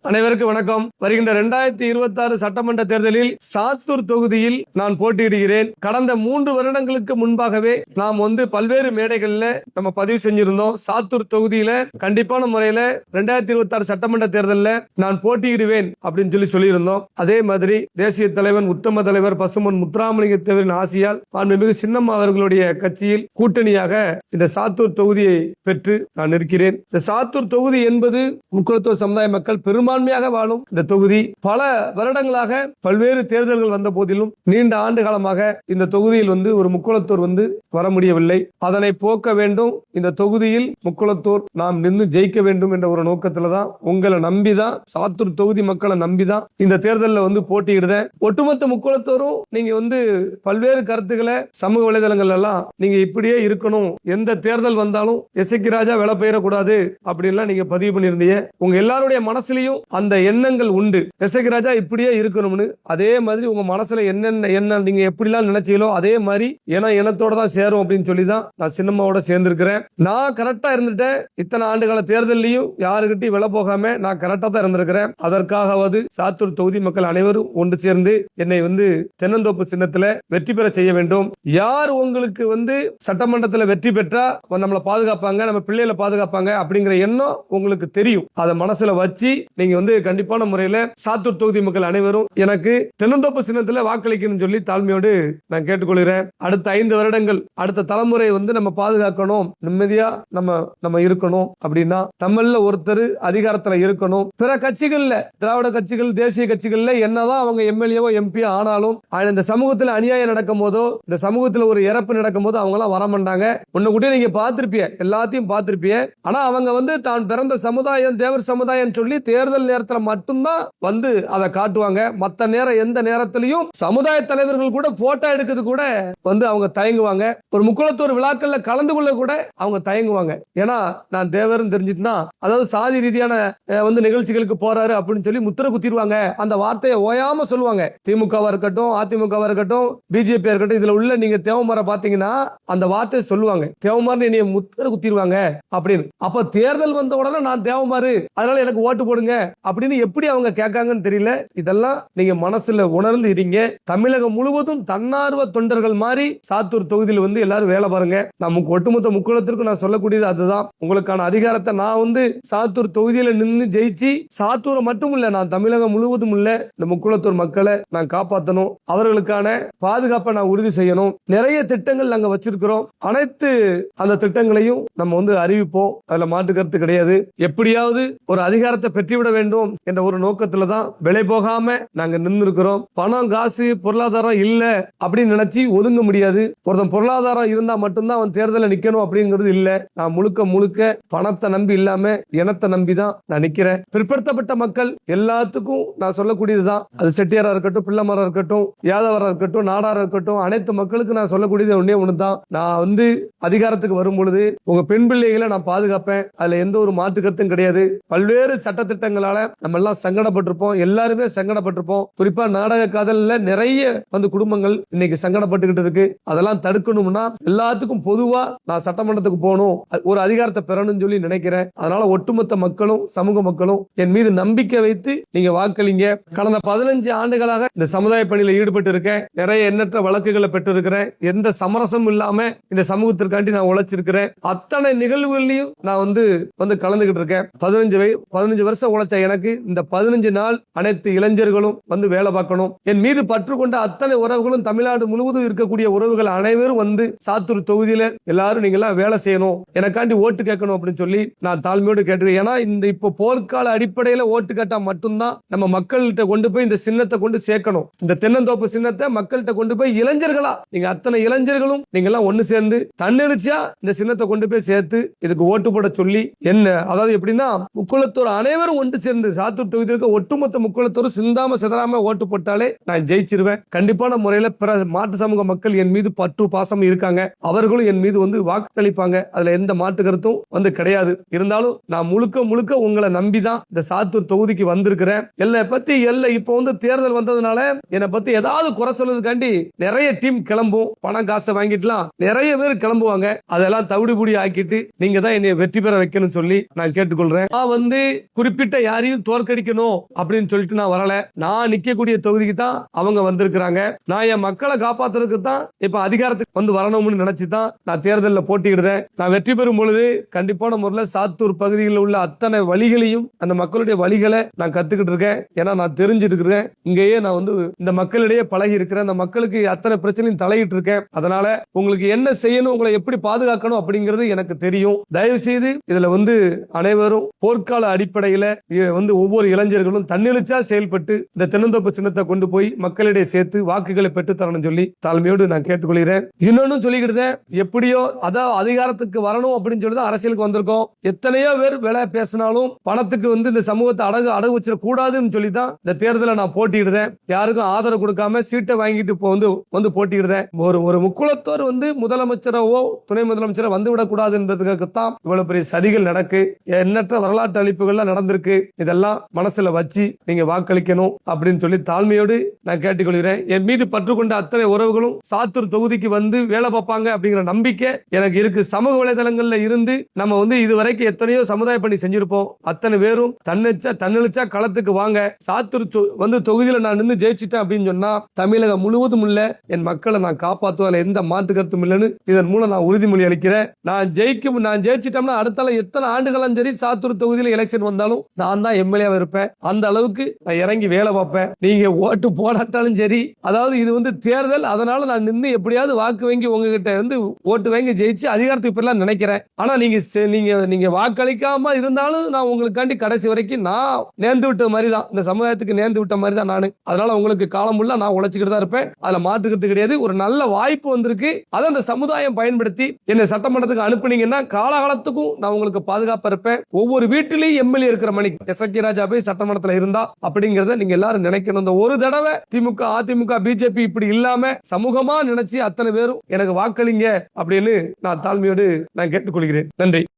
அனைவருக்கும் வணக்கம். வருகின்ற 2026 சட்டமன்ற தேர்தலில் சாத்தூர் தொகுதியில் நான் போட்டியிடுகிறேன். கடந்த 3 வருடங்களுக்கு முன்பாகவே நாம் பல்வேறு மேடைகள்ல நம்ம பதிவு செஞ்சிருந்தோம். சாத்தூர் தொகுதியில கண்டிப்பான முறையில 2026 சட்டமன்ற தேர்தலில் நான் போட்டியிடுவேன் அப்படின்னு சொல்லியிருந்தோம். அதே மாதிரி தேசிய தலைவர் உத்தம தலைவர் பசுமன் முத்துராமலிங்க தேவரின் ஆசியால் மாண்புமிகு சின்னம்மா அவர்களுடைய கட்சியில் கூட்டணியாக இந்த சாத்தூர் தொகுதியை பெற்று நான் இருக்கிறேன். இந்த சாத்தூர் தொகுதி என்பது முக்குளத்தூர் சமுதாய மக்கள் பெரும்பான்மையாக வாழும் இந்த தொகுதி. பல வருடங்களாக பல்வேறு தேர்தல்கள் வந்த போதிலும் நீண்ட ஆண்டு காலமாக இந்த தொகுதியில் ஒரு முக்குளத்தூர் வர முடியவில்லை. அதனை போக்க வேண்டும். இந்த தொகுதியில் முக்குளத்தூர் நாம் நின்று ஜெயிக்க வேண்டும் என்ற ஒரு நோக்கத்துல தான், உங்களை நம்பிதான், சாத்தூர் தொகுதி மக்களை நம்பிதான் இந்த தேர்தலில் போட்டியிடுதேன். ஒட்டுமொத்த முக்குளத்தூரும் நீங்க பல்வேறு கருத்துக்களை சமூக வலைதளங்கள் எல்லாம் நீங்க இப்படியே இருக்கணும், எந்த தேர்தல் வந்தாலும் எசக்கி ராஜா வேலை பெயரக்கூடாது அப்படின்லாம் நீங்க பதிவு பண்ணியிருந்தீங்க. உங்க எல்லாருடைய மனசுலயும் அந்த எண்ணங்கள் உண்டு, எசக்கி ராஜா இப்படியே இருக்கணும்னு. அதே மாதிரி உங்க மனசுல என்ன நீங்க எப்படிலாம் நினைச்சீங்களோ அதே மாதிரி இனத்தோட தான் சேரும் அப்படின்னு சொல்லிதான் நான் சின்னம்மாவோட சேர்ந்திருக்கிறேன். நான் கரெக்டா இருந்துட்டேன். இத்தனை ஆண்டுகால தேர்தலையும் யாருக்கிட்டையும் விலை போகாம நான் கரெக்டா தான் இருந்திருக்கிறேன். அதற்காகவது சாத்தூர் தொகுதி மக்கள் அனைவரும் ஒன்று சேர்ந்து என்னை தென்னந்தோப்பு சின்னத்துல வெற்றி பெற செய்ய வேண்டும். யார் உங்களுக்கு சட்டமன்றத்தில் வெற்றி பெற்றா நம்மளை பாதுகாப்பாங்க, நம்ம பிள்ளைகளை பாதுகாப்பாங்க அப்படிங்கிற எண்ணம் உங்களுக்கு தெரியும். அதை மனசுல வச்சு நீங்க கண்டிப்பான முறையில சாத்தூர் தொகுதி மக்கள் அனைவரும் எனக்கு தென்னந்தோப்பு சின்னத்துல வாக்களிக்கணும்னு சொல்லி தாழ்மையோடு நான் கேட்டுக்கொள்கிறேன். அடுத்த 5 வருடங்கள் அடுத்த தலைமுறை நம்ம பாதுகாக்கணும், நிம்மதியா நம்ம இருக்கணும் அப்படின்னா நம்மள ஒருத்தர் அதிகாரத்துல இருக்கணும். பிற கட்சிகள்ல, திராவிட கட்சிகள், தேசிய கட்சிகள்ல என்னதான் அவங்க எம்எல்ஏவோ எம்பியோ ஆனாலும் இந்த சமூகத்துல அநியாயம் நடக்கும் போதோ, இந்த சமூகத்துல ஒரு இறப்பு நடக்கும் போது அவங்க எல்லாம் வர மாட்டாங்க. உன்ன கூட நீங்க பார்த்திருப்பீங்க, எல்லாத்தையும் பார்த்திருப்பீங்க. ஆனா அவங்க தான் பிறந்த சமுதாயம் தேவர் சமுதாயம் சொல்லி தேர்தல் நேரத்துல மட்டும்தான் அதை காட்டுவாங்க. மத்த நேரம் எந்த நேரத்திலையும் சமுதாய தலைவர்கள் கூட போட்டோ எடுக்கிறது கூட அவங்க தயங்குவாங்க. ஒரு முக்குளத்தூர் விழாக்கள்ல கலந்து கொள்ள கூட அவங்க தயங்குவாங்க. ஏன்னா நான் தேவர்னு தெரிஞ்சிட்டுனா, அதாவது சாதி ரீதியான நிகழ்ச்சிகளுக்கு போறாரு அப்படின்னு சொல்லி முத்திர குத்திடுவாங்க. அந்த வார்த்தையை ஓயாம சொல்லுவாங்க. திமுகவா இருக்கட்டும், அதிமுகவா இருக்கட்டும், பிஜேபி இருக்கட்டும், இதுல உள்ள நீங்க தேவமர பாத்தீங்கன்னா அந்த வார்த்தையை சொல்லுவாங்க, தேவமாறு என்னைய முத்திர குத்திடுவாங்க அப்படின்னு. அப்ப தேர்தல் வந்த உடனே நான் தேவமாறு, அதனால எனக்கு ஓட்டு போடுங்க அப்படின்னு எப்படி அவங்க கேட்காங்கன்னு தெரியல. இதெல்லாம் நீங்க மனசுல உணர்ந்து இருங்க. தமிழகம் முழுவதும் தன்னார்வ தொண்டர்கள் மாதிரி சாத்தூர் தொகுதியில் எல்லாரும் வேலை பாருங்க. நமக்கு ஒட்டுமொத்த முக்குளத்திற்கு நான் சொல்லக்கூடியது அதுதான். உங்களுக்கான அதிகாரத்தை நான் சாத்தூர் தொகுதியில நின்று ஜெயிச்சு, சாத்தூரை மட்டும் இல்ல, நான் தமிழகம் முழுவதும் உள்ள இந்த முக்குளத்தூர் மக்களை நான் காப்பாற்றணும். அவர்களுக்கான பாதுகாப்பை நான் உறுதி செய்யணும். நிறைய திட்டங்கள் நாங்க வச்சிருக்கிறோம். அனைத்து அந்த திட்டங்களையும் நம்ம அறிவிப்போம். அதுல மாற்று கருத்து கிடையாது. எப்படியாவது ஒரு அதிகாரத்தை பெற்றுவிட வேண்டும் என்ற ஒரு நோக்கத்துல தான் விலை போகாம நாங்க நின்று இருக்கிறோம். பணம், காசு, பொருளாதாரம் இல்ல அப்படின்னு நினைச்சு ஒதுங்க முடியாது. ஒருத்தன் பொருளாதாரம் இருந்தா மட்டும்தான் அவன் தேர்தலில் நிக்கணும் அப்படிங்கிறது இல்ல. நான் முழுக்க பணத்தை நம்பி இல்லாம இனத்தை நம்பிதான் நான் நிக்கிறேன். பிற்படுத்தப்பட்ட மக்கள் எல்லாத்துக்கும் நான் சொல்லக்கூடியதுதான். அது செட்டியாரா இருக்கட்டும், பிள்ளைமாரா இருக்கட்டும், யாதவரா இருக்கட்டும், நாடாரா இருக்கட்டும், அனைத்து மக்களுக்கு நான் சொல்லக்கூடியது ஒன்னே ஒண்ணுதான். நான் அதிகாரத்துக்கு வரும் பொழுது உங்க பெண் பிள்ளைகளை நான் பாதுகாப்பேன். அதுல எந்த ஒரு மாற்று கருத்தும் கிடையாது. பல்வேறு சட்ட திட்டங்களால நம்ம எல்லாம் சங்கடப்பட்டிருப்போம், எல்லாருமே சங்கடப்பட்டிருப்போம். குறிப்பா நாடக காதல்ல நிறைய குடும்பங்கள் இன்னைக்கு சங்கடப்பட்டுக்கிட்டு இருக்கு. அதெல்லாம் தடுக்கணும்னா எல்லாத்துக்கும் பொதுவா நான் சட்டமன்றத்துக்கு போகணும், ஒரு அதிகாரத்தை பெறணும்னு சொல்லி நினைக்கிறேன். அதனால ஒட்டுமொத்த மக்களும் சமூக மக்களும் என் மீது நம்பிக்கை வைத்து நீங்க வாக்களிங்க. கடந்த 15 ஆண்டுகளாக இந்த சமுதாய பணியில ஈடுபட்டு இருக்கேன். நிறைய எண்ணற்ற வழக்குகளை பெற்று இருக்கிறேன். எந்த சமரசமும் இல்லாம இந்த சமூகத்திற்காண்டி நான் உழைச்சிருக்கிறேன். அத்தனை நிகழ்வுகளையும் நான் கலந்துகிட்டு இருக்கேன். 15 வருஷம் உழைச்ச எனக்கு இந்த 15 நாள் அனைத்து இளைஞர்களும் வேலை பார்க்கணும். என் மீது பற்று கொண்ட அத்தனை உறவுகளும் தமிழ்நாடு முழுவதும் இருக்கக்கூடிய உறவுகள் அனைவரும் சாத்தூர் தொகுதியில எல்லாரும் நீங்க எல்லாம் வேலை செய்யணும், எனக்காண்டி ஓட்டு கேட்கணும் அப்படின்னு சொல்லி நான் தாழ்மையோடு கேட்டுருக்கேன். ஏன்னா இந்த இப்போ போர்க்கால அடிப்படையில ஓட்டு கேட்டா மட்டும்தான் நம்ம மக்கள்கிட்ட கொண்டு போய் இந்த சின்னத்தை கொண்டு சேர்க்கணும். இந்த தென்னந்தோப்பு சின்னத்தை மக்கள்கிட்ட கொண்டு போய் இளைஞர்களா நீங்க அத்தனை இளைஞர்களும் நீங்க எல்லாம் ஒண்ணு சேர்ந்து தன்னெழுச்சியா இந்த சின்னத்தை கொண்டு போய் சேர்த்து இதுக்கு ஓட்டு போட சொல்லி என்ன, அதாவது எப்படின்னா முக்குளத்தூர் அனைவரும் ஒன்று சேர்ந்து சாத்தூர் தொகுதிக்கு ஒட்டுமொத்த முக்குளத்தூர் சிந்தாம சிதறாம ஓட்டு போட்டாலே நான் ஜெயிச்சிருவேன். கண்டிப்பான முறையில பிற மாற்று சமூக மக்கள் என் மீது பற்று பாசம் இருக்காங்க. அவர்களும் என் மீது வாக்களிப்பாங்க. அதுல எந்த மாற்று கருத்தும் கிடையாது. இருந்தாலும் நான் முழுக்க உங்களை நம்பிதான் இந்த சாத்தூர் தொகுதிக்கு வந்திருக்கிறேன். என்னை பத்தி இப்போ தேர்தல் வந்ததுனால என்னை பத்தி ஏதாவது குறை சொல்றதுக்காண்டி நிறைய டீம் கிளம்பும். பணம் காசை வாங்கிட்டுலாம் நிறைய பேர் கிளம்புவாங்க. அதெல்லாம் தவிடுபுடி ஆக்கிட்டு நீங்க தான் என்னை வெற்றி பெற வைக்கணும்னு சொல்லி நான் கேட்டுக்கொள்றேன். நான் குறிப்பிட்ட யாரையும் தோற்கடிக்கணும் அப்படின்னு சொல்லிட்டு நான் வரல. நான் நிக்கக்கூடிய தொகுதிக்கு தான் அவங்க வந்திருக்கிறாங்க. நான் என் மக்களை காப்பாத்துறதுக்கு தான் இப்ப அதிகாரத்துக்கு வந்து வரணும்னு நினைச்சு தான் நான் தேர்தலில் போட்டியிடுறேன். நான் வெற்றி பெறும் பொழுது கண்டிப்பான முறையில் சாத்தூர் பகுதியில் உள்ள அத்தனை வழிகளையும் அந்த மக்களுடைய வழிகளை நான் கத்துக்கிட்டு இருக்கேன். ஏன்னா நான் தெரிஞ்சிட்டு இருக்கிறேன். இங்கேயே நான் வந்து இந்த மக்களிடையே பழகி இருக்கிறேன். அந்த மக்களுக்கு அத்தனை பிரச்சனையும் தலையிட்டு இருக்கேன். அதனால உங்களுக்கு என்ன செய்யணும், உங்களை எப்படி பாதுகாக்கணும் அப்படிங்கிறது எனக்கு தெரியும். தயவு செய்து இதுல வந்து அனைவரும் போர்க்கால அடிப்படையில வந்து ஒவ்வொரு இளைஞர்களும் தன்னெழுச்சா செயல்பட்டு இந்த தென்னந்தோப்பு சின்னத்தை கொண்டு போய் மக்களிடையே சேர்த்து வாக்குகளை பெற்று தரணும் சொல்லி தாழ்மையோடு நான் கேட்டுக்கொள்கிறேன். இன்னொன்னு சொல்லிக்கிட்டு எப்படியோ அதான் அதிகாரத்துக்கு வரணும் அப்படின்னு சொல்லி தான் அரசியலுக்கு வந்திருக்கோம். எத்தனையோ பேர் வேலை பேசினாலும் பணத்துக்கு வந்து இந்த சமூகத்தை அடகு வச்சிட கூடாதுன்னு சொல்லி தான் இந்த தேர்தலை நான் போட்டியிடுறேன். யாருக்கும் ஆதரவு கொடுக்காம சீட்டை வாங்கிட்டு இப்போ வந்து போட்டியிடுறேன். ஒரு முக்குளத்தோர் வந்து முதலமைச்சரவோ துணை முதலமைச்சரோ வந்து விடக்கூடாது என்பதுக்காகத்தான் இவ்வளவு பெரிய சதிகள் நடக்கு. எண்ணற்ற வரலாற்று அளிப்புகள்லாம் நடந்திருக்கு. இதெல்லாம் மனசுல வச்சு நீங்க வாக்களிக்கணும் அப்படின்னு சொல்லி தாழ்மையோடு நான் கேட்டுக்கொள்கிறேன். என் மீது பற்றுக்கொண்ட அத்தனை உறவுகளும் சாத்தூர் தொகுதிக்கு வந்து வேலை பார்ப்பாங்க அப்படிங்கிற நம்பிக்கை எனக்கு இருக்கு. சமூக வலைதளங்கள்ல இருந்து நம்ம வந்து இதுவரைக்கும் எத்தனையோ சமுதாய பணி செஞ்சிருப்போம். அத்தனை பேரும் தன்னெழுச்சா களத்துக்கு வாங்க. சாத்தூர் வந்து தொகுதியில நான் நின்று ஜெயிச்சிட்டேன் அப்படின்னு சொன்னா தமிழகம் முழுவதும் உள்ள என் மக்களை நான் காப்பாற்றுவதில் எந்த மாற்று கருத்தும் இல்லைன்னு இதன் மூலம் நான் உறுதிமொழி அளிக்கிறேன். நான் ஜெயிச்சிட்டோம்னா அடுத்தால எத்தனை ஆண்டுகளும் சரி சாத்தூர் தொகுதியில் எலெக்ஷன் வந்தாலும் நான் தான் எம்எல்ஏவா இருப்பேன். அந்த அளவுக்கு நான் இறங்கி வேலை பார்ப்பேன். நீங்க ஓட்டு போடாட்டாலும் சரி, அதாவது இது வந்து தேர்தல், அதனால நான் நின்று எப்படியாவது வாக்கு வாங்கி உங்ககிட்ட வந்து ஓட்டு வாங்கி ஜெயிச்சு அதிகாரத்துக்கு பெறலாம் நினைக்கிறேன். ஆனா நீங்க வாக்களிக்காம இருந்தாலும் நான் உங்களுக்காண்டி கடைசி வரைக்கும் நான் நேர்ந்து விட்ட மாதிரி தான், இந்த சமுதாயத்துக்கு நேர்ந்து விட்ட மாதிரி தான் நானு. அதனால உங்களுக்கு காலம் உள்ள நான் உழைச்சிக்கிட்டு தான் இருப்பேன். அதுல மாற்றுக்கிறது கிடையாது. ஒரு நல்ல வாய்ப்பு வந்திருக்கு. அதை அந்த சமுதாயம் பயன்படுத்தி என்னை சட்டமன்றத்துக்கு அனுப்புனீங்கன்னா காலகாலத்துக்கும் நான் உங்களுக்கு பாதுகாப்பா இருப்பேன். ஒவ்வொரு வீட்டிலையும் எம்எல்ஏ இருக்கிற மணிக்கு எஸ்.கே. ராஜா போய் சட்டமன்றத்தில் இருந்தா அப்படிங்கறத நீங்க எல்லாரும் நினைக்கணும். இந்த ஒரு தடவை திமுக, அதிமுக, பிஜேபி இப்படி இல்லாம சமூகமா நினைச்சு அத்தனை பேரும் எனக்கு வாக்களிங்க அப்படின்னு நான் தாழ்மையோடு நான் கேட்டுக்கொள்கிறேன். நன்றி.